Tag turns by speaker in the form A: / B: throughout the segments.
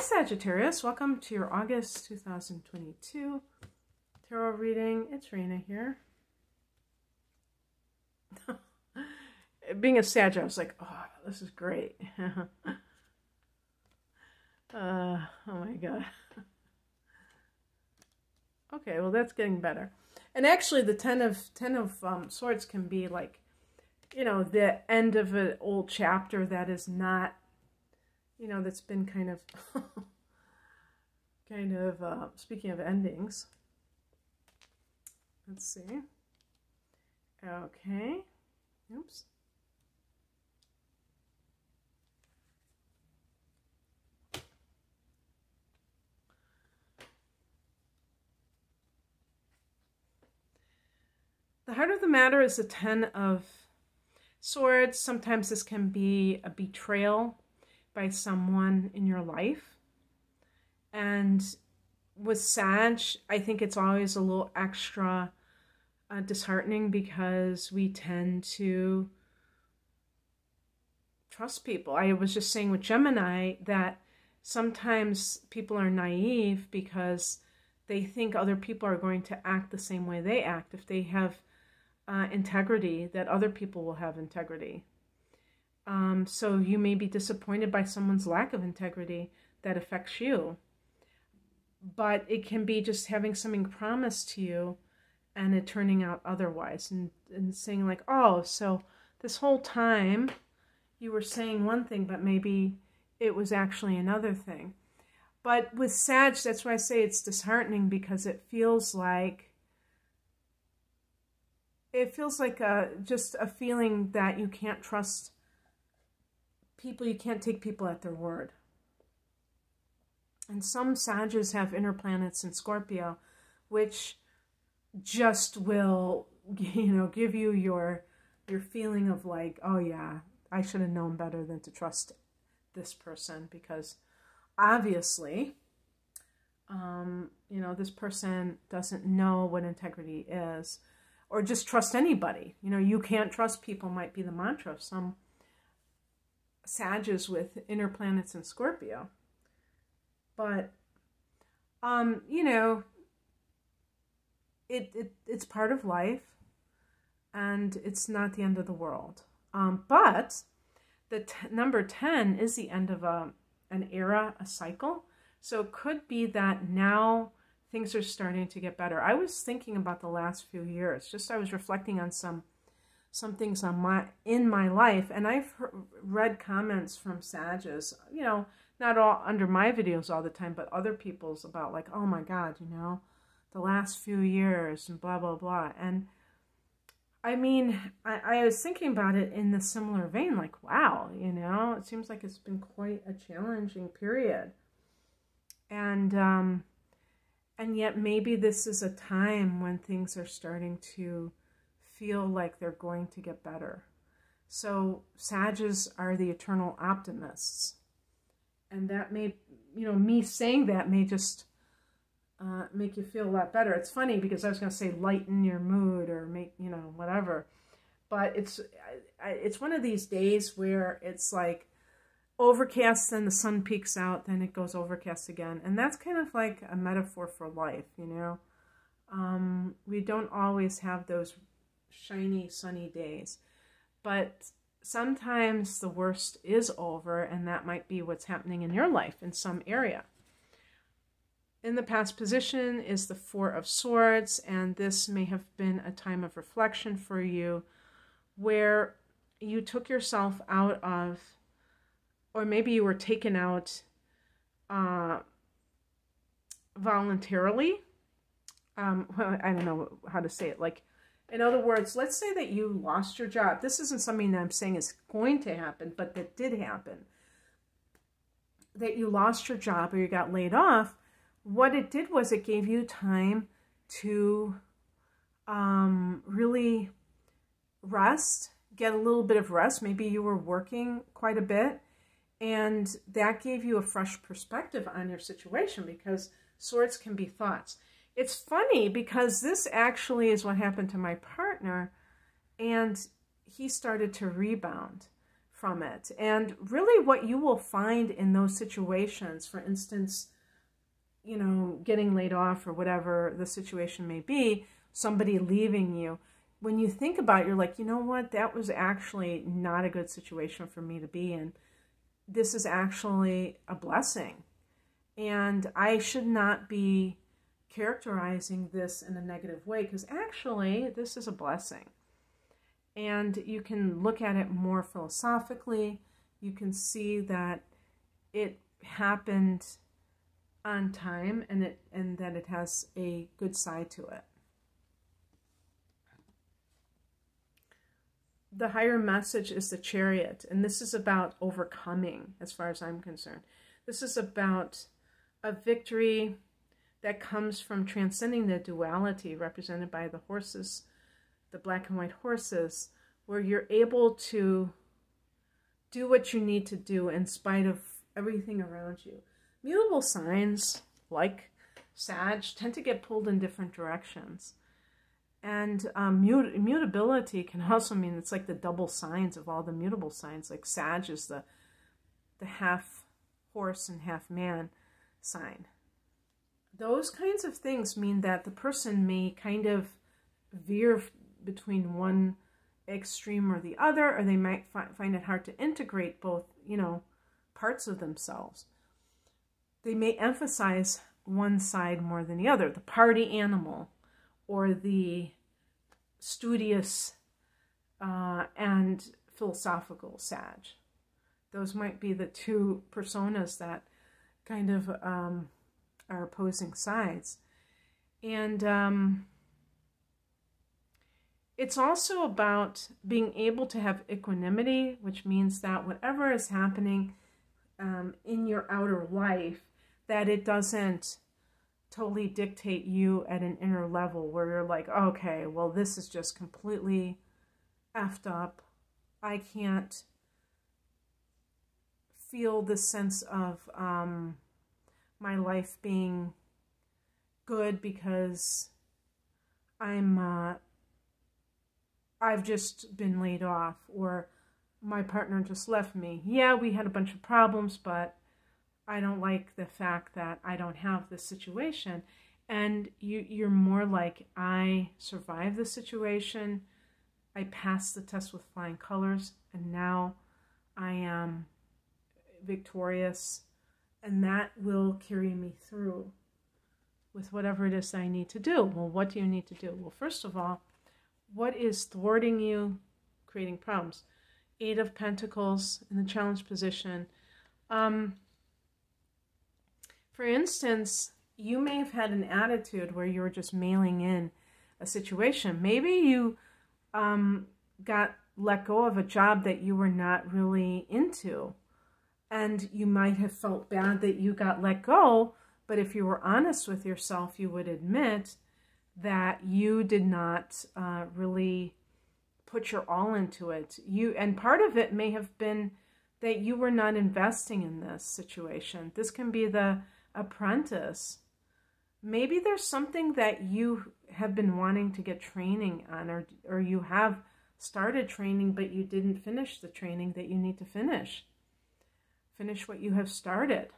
A: Sagittarius, welcome to your August 2022 tarot reading. It's Raina here. Being a Sag, I was like, oh, this is great. Oh my god. Okay, well that's getting better. And actually the Ten of Swords can be like, you know, the end of an old chapter that is not, you know, that's been kind of, speaking of endings. Let's see. Okay. Oops. The heart of the matter is the Ten of Swords. Sometimes this can be a betrayal by someone in your life. And with Sag, I think it's always a little extra disheartening because we tend to trust people. I was just saying with Gemini that sometimes people are naive because they think other people are going to act the same way they act. If they have integrity, that other people will have integrity. So you may be disappointed by someone's lack of integrity that affects you. But it can be just having something promised to you and it turning out otherwise. And saying like, oh, so this whole time you were saying one thing, but maybe it was actually another thing. But with Sag, that's why I say it's disheartening, because it feels like just a feeling that you can't trust people. You can't take people at their word. And some Sages have inner planets in Scorpio, which just will, you know, give you your feeling of like, oh yeah, I should have known better than to trust this person, because obviously, you know, this person doesn't know what integrity is, or just trust anybody. You know, you can't trust people might be the mantra of some Sages with inner planets in Scorpio. But, you know, it's part of life, and it's not the end of the world. But the number 10 is the end of an era, a cycle. So it could be that now things are starting to get better. I was thinking about the last few years. I was reflecting on some things in my life, and I've read comments from Sages, you know, not all under my videos all the time, but other people's, about like, oh my God, you know, the last few years and blah, blah, blah. And I mean, I was thinking about it in the similar vein, like, wow, you know, it seems like it's been quite a challenging period. And yet maybe this is a time when things are starting to feel like they're going to get better. So Sages are the eternal optimists. And that may, you know, me saying that may just make you feel a lot better. It's funny because I was going to say lighten your mood or make, you know, whatever. But it's one of these days where it's like overcast, then the sun peeks out, then it goes overcast again. And that's kind of like a metaphor for life, you know. We don't always have those shiny, sunny days. But sometimes the worst is over, and that might be what's happening in your life in some area. In the past position is the Four of Swords, and this may have been a time of reflection for you where you took yourself out of, or maybe you were taken out voluntarily. Well, I don't know how to say it. Like, in other words, let's say that you lost your job. This isn't something that I'm saying is going to happen, but that did happen. That you lost your job or you got laid off. What it did was it gave you time to really rest, get a little bit of rest. Maybe you were working quite a bit, and that gave you a fresh perspective on your situation, because swords can be thoughts. It's funny because this actually is what happened to my partner, and he started to rebound from it. And really what you will find in those situations, for instance, you know, getting laid off or whatever the situation may be, somebody leaving you, when you think about it, you're like, you know what, that was actually not a good situation for me to be in. This is actually a blessing. And I should not be characterizing this in a negative way, because actually this is a blessing. And you can look at it more philosophically. You can see that it happened on time, and that it has a good side to it. The higher message is the Chariot, and this is about overcoming, as far as I'm concerned. This is about a victory that comes from transcending the duality represented by the horses, the black and white horses, where you're able to do what you need to do in spite of everything around you. Mutable signs, like Sag, tend to get pulled in different directions. And mutability can also mean it's like the double signs of all the mutable signs. Like Sag is the half horse and half man sign. Those kinds of things mean that the person may kind of veer between one extreme or the other, or they might find it hard to integrate both, you know, parts of themselves. They may emphasize one side more than the other, the party animal or the studious and philosophical Sag. Those might be the two personas that kind of are opposing sides. And it's also about being able to have equanimity, which means that whatever is happening in your outer life, that it doesn't totally dictate you at an inner level where you're like, okay, well, this is just completely effed up. I can't feel the sense of my life being good because I've just been laid off, or my partner just left me. Yeah, we had a bunch of problems, but I don't like the fact that I don't have this situation. And you're more like, I survived the situation, I passed the test with flying colors, and now I am victorious, and that will carry me through with whatever it is I need to do. Well, what do you need to do? Well, first of all, what is thwarting you, creating problems? Eight of Pentacles in the challenge position. For instance, you may have had an attitude where you were just mailing in a situation. Maybe you got let go of a job that you were not really into. And you might have felt bad that you got let go, but if you were honest with yourself, you would admit that you did not really put your all into it. And part of it may have been that you were not investing in this situation. This can be the apprentice. Maybe there's something that you have been wanting to get training on, or you have started training, but you didn't finish the training that you need to finish. Finish what you have started.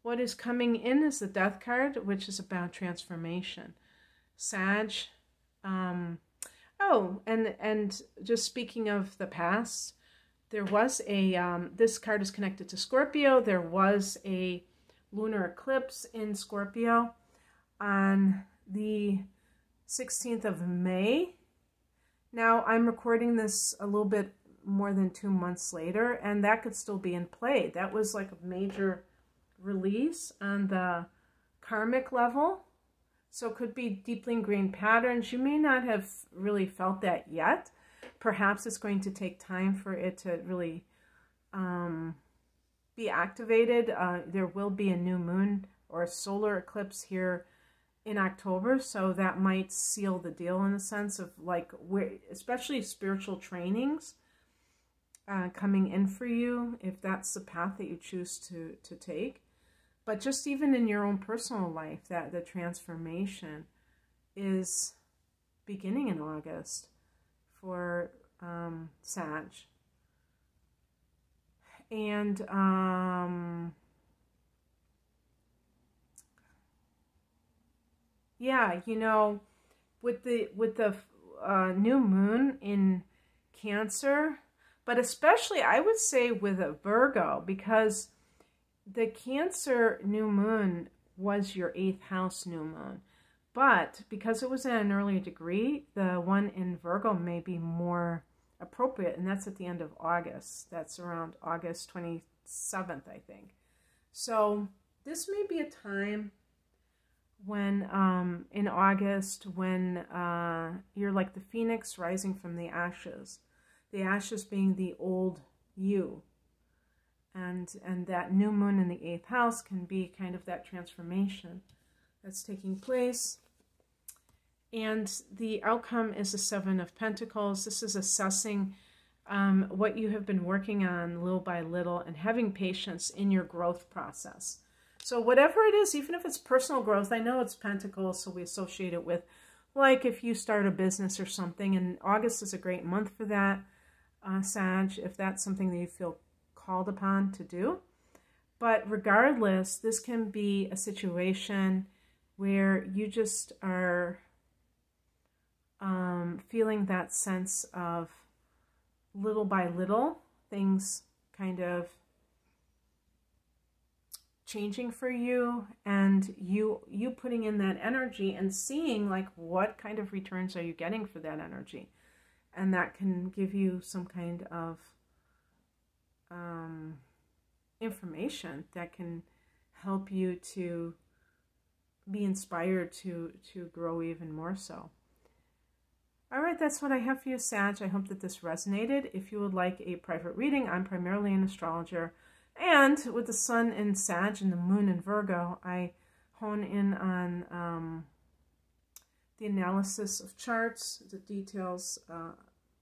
A: What is coming in is the Death card, which is about transformation. Sag. And just speaking of the past, there was a, this card is connected to Scorpio. There was a lunar eclipse in Scorpio on the 16th of May. Now, I'm recording this a little bit more than 2 months later, and that could still be in play. That was like a major release on the karmic level. So it could be deeply ingrained patterns. You may not have really felt that yet. Perhaps it's going to take time for it to really be activated. There will be a new moon or a solar eclipse here in October, so that might seal the deal in the sense of like, especially spiritual trainings coming in for you, if that's the path that you choose to take. But just even in your own personal life, that the transformation is beginning in August for Sag. And yeah, you know, with the new moon in Cancer, but especially I would say with a Virgo, because the Cancer new moon was your 8th house new moon. But because it was in an earlier degree, the one in Virgo may be more appropriate, and that's at the end of August. That's around August 27th, I think. So this may be a time when, in August, when you're like the phoenix rising from the ashes being the old you. And that new moon in the 8th house can be kind of that transformation that's taking place. And the outcome is the 7 of Pentacles. This is assessing what you have been working on little by little and having patience in your growth process. So whatever it is, even if it's personal growth, I know it's Pentacles, so we associate it with, like, if you start a business or something, and August is a great month for that, Sag, if that's something that you feel called upon to do. But regardless, this can be a situation where you just are feeling that sense of little by little things kind of changing for you, and you putting in that energy and seeing like what kind of returns are you getting for that energy. And that can give you some kind of information that can help you to be inspired to grow even more so. All right, that's what I have for you, Sag. I hope that this resonated. If you would like a private reading, I'm primarily an astrologer. And with the sun in Sag and the moon in Virgo, I hone in on the analysis of charts, the details,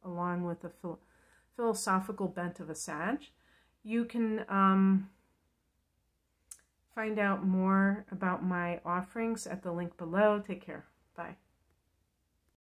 A: along with the philosophical bent of a Sag. You can find out more about my offerings at the link below. Take care. Bye.